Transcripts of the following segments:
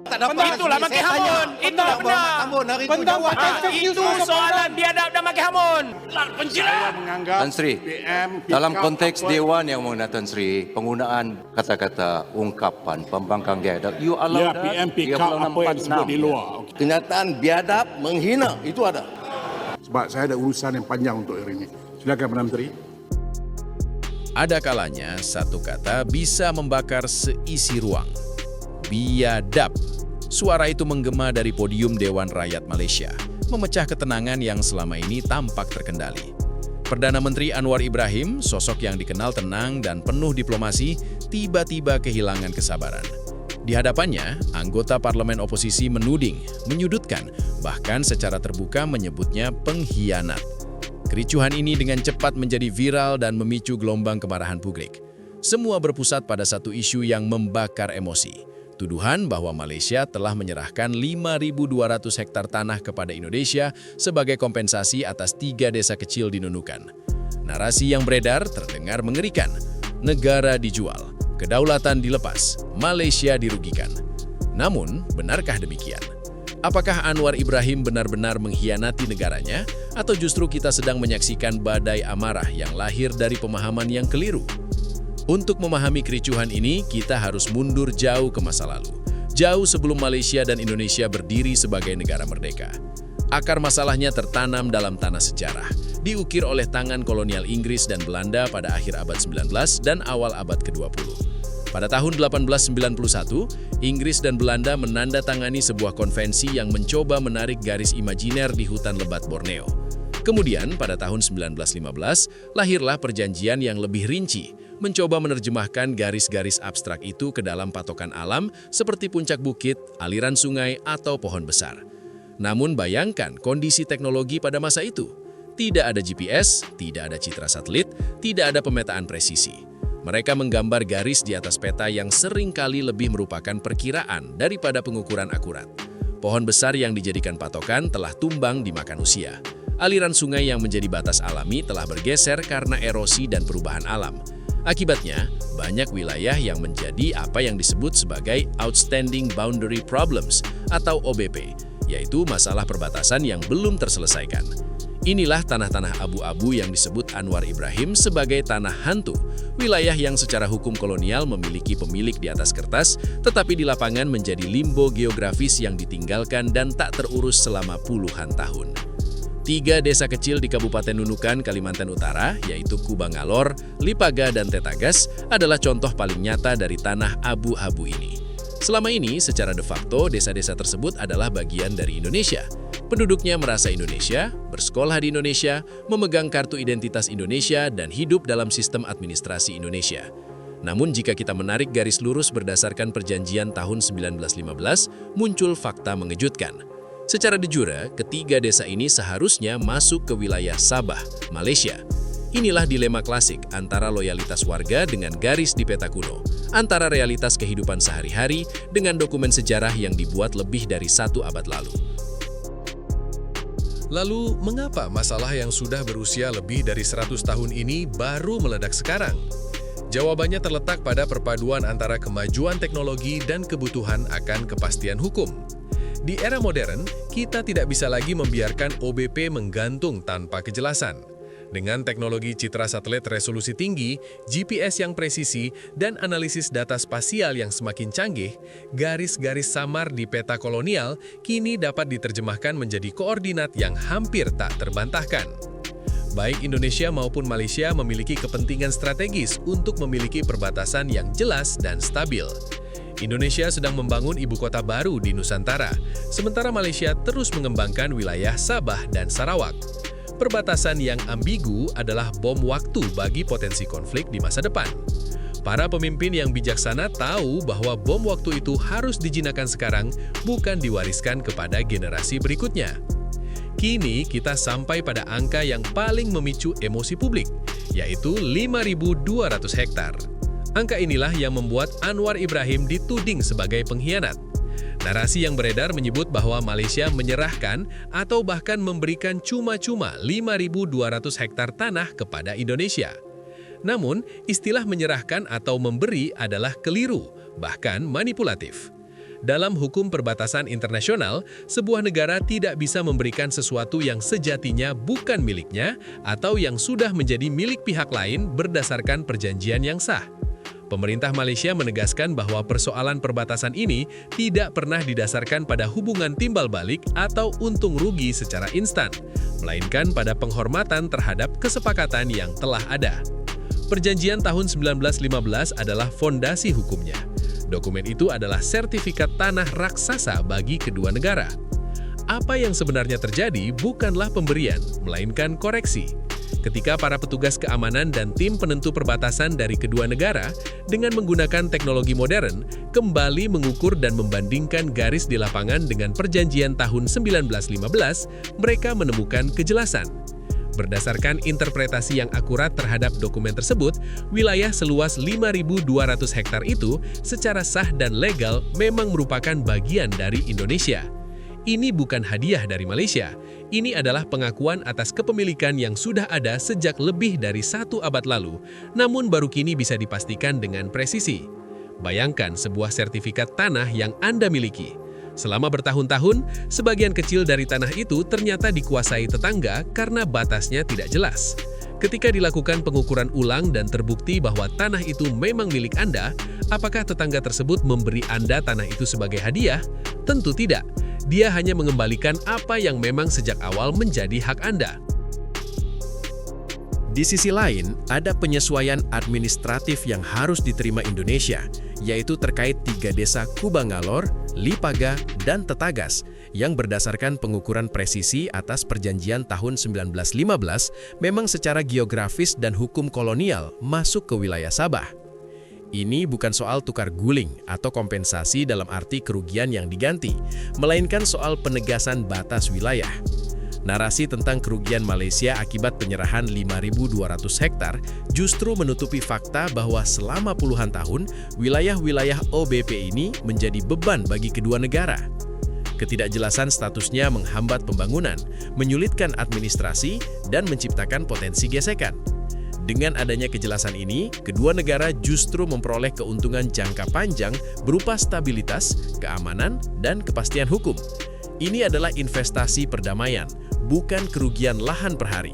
Tak dapat Itulah rezeki. makin Saya tanya, hamun. Itulah benar, benar. Hamun hari itu Benar, jawab. pakai fake news Itu masuk soalan biadab dan makin hamun. Penjara. menganggap Tan Sri, PM dalam pick up konteks apa- Dewan yang mengenai Tan Sri, penggunaan kata-kata ungkapan pembangkang biadab, you allow Ya, that? PM pick up apa yang disebut di luar. Okey. Kenyataan biadab, menghina, itu ada. Sebab saya ada urusan yang panjang untuk hari ini. Silakan Perdana Menteri. Ada kalanya satu kata bisa membakar seisi ruang. Biadab. Suara itu menggema dari podium Dewan Rakyat Malaysia, memecah ketenangan yang selama ini tampak terkendali. Perdana Menteri Anwar Ibrahim, sosok yang dikenal tenang dan penuh diplomasi, tiba-tiba kehilangan kesabaran. Di hadapannya, anggota parlemen oposisi menuding, menyudutkan, bahkan secara terbuka menyebutnya pengkhianat. Kericuhan ini dengan cepat menjadi viral dan memicu gelombang kemarahan publik. Semua berpusat pada satu isu yang membakar emosi. Tuduhan bahwa Malaysia telah menyerahkan 5.200 hektar tanah kepada Indonesia sebagai kompensasi atas 3 desa kecil di Nunukan. Narasi yang beredar terdengar mengerikan. Negara dijual, kedaulatan dilepas, Malaysia dirugikan. Namun, benarkah demikian? Apakah Anwar Ibrahim benar-benar mengkhianati negaranya, atau justru kita sedang menyaksikan badai amarah yang lahir dari pemahaman yang keliru? Untuk memahami kericuhan ini, kita harus mundur jauh ke masa lalu. Jauh sebelum Malaysia dan Indonesia berdiri sebagai negara merdeka. Akar masalahnya tertanam dalam tanah sejarah, diukir oleh tangan kolonial Inggris dan Belanda pada akhir abad 19 dan awal abad ke-20. Pada tahun 1891, Inggris dan Belanda menandatangani sebuah konvensi yang mencoba menarik garis imajiner di hutan lebat Borneo. Kemudian, pada tahun 1915, lahirlah perjanjian yang lebih rinci, mencoba menerjemahkan garis-garis abstrak itu ke dalam patokan alam seperti puncak bukit, aliran sungai, atau pohon besar. Namun bayangkan kondisi teknologi pada masa itu. Tidak ada GPS, tidak ada citra satelit, tidak ada pemetaan presisi. Mereka menggambar garis di atas peta yang seringkali lebih merupakan perkiraan daripada pengukuran akurat. Pohon besar yang dijadikan patokan telah tumbang dimakan usia. Aliran sungai yang menjadi batas alami telah bergeser karena erosi dan perubahan alam. Akibatnya, banyak wilayah yang menjadi apa yang disebut sebagai Outstanding Boundary Problems atau OBP, yaitu masalah perbatasan yang belum terselesaikan. Inilah tanah-tanah abu-abu yang disebut Anwar Ibrahim sebagai tanah hantu, wilayah yang secara hukum kolonial memiliki pemilik di atas kertas, tetapi di lapangan menjadi limbo geografis yang ditinggalkan dan tak terurus selama puluhan tahun. 3 desa kecil di Kabupaten Nunukan, Kalimantan Utara, yaitu Kubangalor, Lipaga, dan Tetagas, adalah contoh paling nyata dari tanah abu-abu ini. Selama ini, secara de facto, desa-desa tersebut adalah bagian dari Indonesia. Penduduknya merasa Indonesia, bersekolah di Indonesia, memegang kartu identitas Indonesia, dan hidup dalam sistem administrasi Indonesia. Namun jika kita menarik garis lurus berdasarkan perjanjian tahun 1915, muncul fakta mengejutkan. Secara de jure, ketiga desa ini seharusnya masuk ke wilayah Sabah, Malaysia. Inilah dilema klasik antara loyalitas warga dengan garis di peta kuno, antara realitas kehidupan sehari-hari dengan dokumen sejarah yang dibuat lebih dari 1 abad lalu. Lalu, mengapa masalah yang sudah berusia lebih dari 100 tahun ini baru meledak sekarang? Jawabannya terletak pada perpaduan antara kemajuan teknologi dan kebutuhan akan kepastian hukum. Di era modern, kita tidak bisa lagi membiarkan OBP menggantung tanpa kejelasan. Dengan teknologi citra satelit resolusi tinggi, GPS yang presisi, dan analisis data spasial yang semakin canggih, garis-garis samar di peta kolonial kini dapat diterjemahkan menjadi koordinat yang hampir tak terbantahkan. Baik Indonesia maupun Malaysia memiliki kepentingan strategis untuk memiliki perbatasan yang jelas dan stabil. Indonesia sedang membangun ibu kota baru di Nusantara, sementara Malaysia terus mengembangkan wilayah Sabah dan Sarawak. Perbatasan yang ambigu adalah bom waktu bagi potensi konflik di masa depan. Para pemimpin yang bijaksana tahu bahwa bom waktu itu harus dijinakkan sekarang, bukan diwariskan kepada generasi berikutnya. Kini kita sampai pada angka yang paling memicu emosi publik, yaitu 5.200 hektar. Angka inilah yang membuat Anwar Ibrahim dituding sebagai pengkhianat. Narasi yang beredar menyebut bahwa Malaysia menyerahkan atau bahkan memberikan cuma-cuma 5.200 hektar tanah kepada Indonesia. Namun, istilah menyerahkan atau memberi adalah keliru, bahkan manipulatif. Dalam hukum perbatasan internasional, sebuah negara tidak bisa memberikan sesuatu yang sejatinya bukan miliknya atau yang sudah menjadi milik pihak lain berdasarkan perjanjian yang sah. Pemerintah Malaysia menegaskan bahwa persoalan perbatasan ini tidak pernah didasarkan pada hubungan timbal balik atau untung rugi secara instan, melainkan pada penghormatan terhadap kesepakatan yang telah ada. Perjanjian tahun 1915 adalah fondasi hukumnya. Dokumen itu adalah sertifikat tanah raksasa bagi kedua negara. Apa yang sebenarnya terjadi bukanlah pemberian, melainkan koreksi. Ketika para petugas keamanan dan tim penentu perbatasan dari kedua negara dengan menggunakan teknologi modern kembali mengukur dan membandingkan garis di lapangan dengan perjanjian tahun 1915, mereka menemukan kejelasan. Berdasarkan interpretasi yang akurat terhadap dokumen tersebut, wilayah seluas 5.200 hektar itu secara sah dan legal memang merupakan bagian dari Indonesia. Ini bukan hadiah dari Malaysia. Ini adalah pengakuan atas kepemilikan yang sudah ada sejak lebih dari 1 abad lalu, namun baru kini bisa dipastikan dengan presisi. Bayangkan sebuah sertifikat tanah yang Anda miliki. Selama bertahun-tahun, sebagian kecil dari tanah itu ternyata dikuasai tetangga karena batasnya tidak jelas. Ketika dilakukan pengukuran ulang dan terbukti bahwa tanah itu memang milik Anda, apakah tetangga tersebut memberi Anda tanah itu sebagai hadiah? Tentu tidak. Dia hanya mengembalikan apa yang memang sejak awal menjadi hak Anda. Di sisi lain, ada penyesuaian administratif yang harus diterima Indonesia, yaitu terkait 3 desa Kubangalor, Lipaga, dan Tetagas, yang berdasarkan pengukuran presisi atas perjanjian tahun 1915 memang secara geografis dan hukum kolonial masuk ke wilayah Sabah. Ini bukan soal tukar guling atau kompensasi dalam arti kerugian yang diganti, melainkan soal penegasan batas wilayah. Narasi tentang kerugian Malaysia akibat penyerahan 5.200 hektar justru menutupi fakta bahwa selama puluhan tahun, wilayah-wilayah OBP ini menjadi beban bagi kedua negara. Ketidakjelasan statusnya menghambat pembangunan, menyulitkan administrasi, dan menciptakan potensi gesekan. Dengan adanya kejelasan ini, kedua negara justru memperoleh keuntungan jangka panjang berupa stabilitas, keamanan, dan kepastian hukum. Ini adalah investasi perdamaian, bukan kerugian lahan per hari.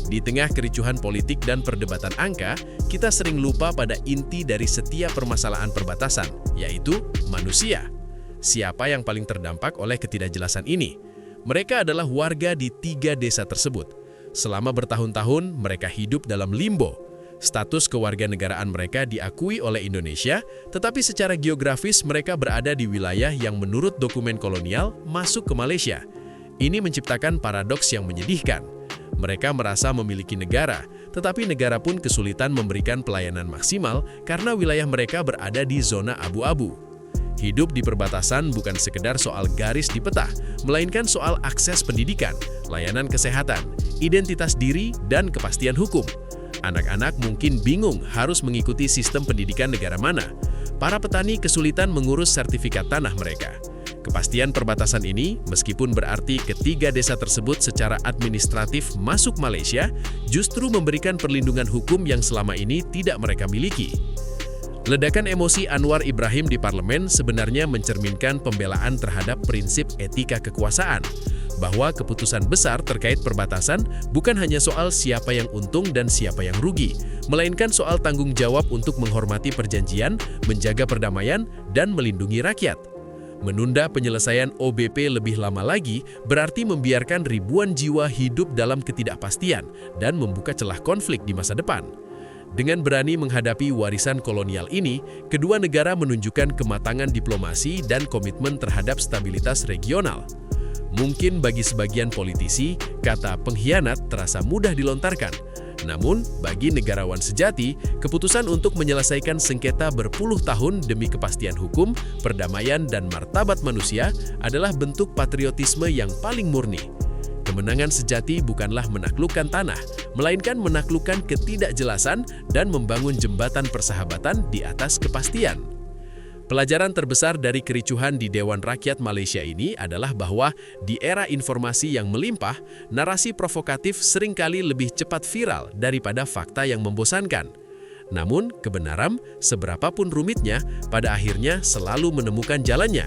Di tengah kericuhan politik dan perdebatan angka, kita sering lupa pada inti dari setiap permasalahan perbatasan, yaitu manusia. Siapa yang paling terdampak oleh ketidakjelasan ini? Mereka adalah warga di 3 desa tersebut. Selama bertahun-tahun, mereka hidup dalam limbo. Status kewarganegaraan mereka diakui oleh Indonesia, tetapi secara geografis mereka berada di wilayah yang menurut dokumen kolonial masuk ke Malaysia. Ini menciptakan paradoks yang menyedihkan. Mereka merasa memiliki negara, tetapi negara pun kesulitan memberikan pelayanan maksimal karena wilayah mereka berada di zona abu-abu. Hidup di perbatasan bukan sekedar soal garis di peta, melainkan soal akses pendidikan, layanan kesehatan, identitas diri, dan kepastian hukum. Anak-anak mungkin bingung harus mengikuti sistem pendidikan negara mana. Para petani kesulitan mengurus sertifikat tanah mereka. Kepastian perbatasan ini, meskipun berarti ketiga desa tersebut secara administratif masuk Malaysia, justru memberikan perlindungan hukum yang selama ini tidak mereka miliki. Ledakan emosi Anwar Ibrahim di parlemen sebenarnya mencerminkan pembelaan terhadap prinsip etika kekuasaan, bahwa keputusan besar terkait perbatasan bukan hanya soal siapa yang untung dan siapa yang rugi, melainkan soal tanggung jawab untuk menghormati perjanjian, menjaga perdamaian, dan melindungi rakyat. Menunda penyelesaian OBP lebih lama lagi berarti membiarkan ribuan jiwa hidup dalam ketidakpastian dan membuka celah konflik di masa depan. Dengan berani menghadapi warisan kolonial ini, kedua negara menunjukkan kematangan diplomasi dan komitmen terhadap stabilitas regional. Mungkin bagi sebagian politisi, kata pengkhianat terasa mudah dilontarkan. Namun, bagi negarawan sejati, keputusan untuk menyelesaikan sengketa berpuluh tahun demi kepastian hukum, perdamaian, dan martabat manusia adalah bentuk patriotisme yang paling murni. Kemenangan sejati bukanlah menaklukkan tanah, melainkan menaklukkan ketidakjelasan dan membangun jembatan persahabatan di atas kepastian. Pelajaran terbesar dari kericuhan di Dewan Rakyat Malaysia ini adalah bahwa di era informasi yang melimpah, narasi provokatif seringkali lebih cepat viral daripada fakta yang membosankan. Namun, kebenaran, seberapapun rumitnya, pada akhirnya selalu menemukan jalannya.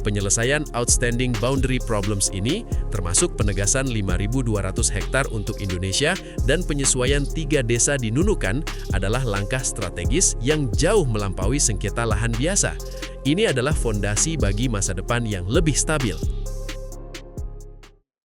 Penyelesaian outstanding boundary problems ini termasuk penegasan 5.200 hektar untuk Indonesia dan penyesuaian 3 desa di Nunukan adalah langkah strategis yang jauh melampaui sengketa lahan biasa. Ini adalah fondasi bagi masa depan yang lebih stabil.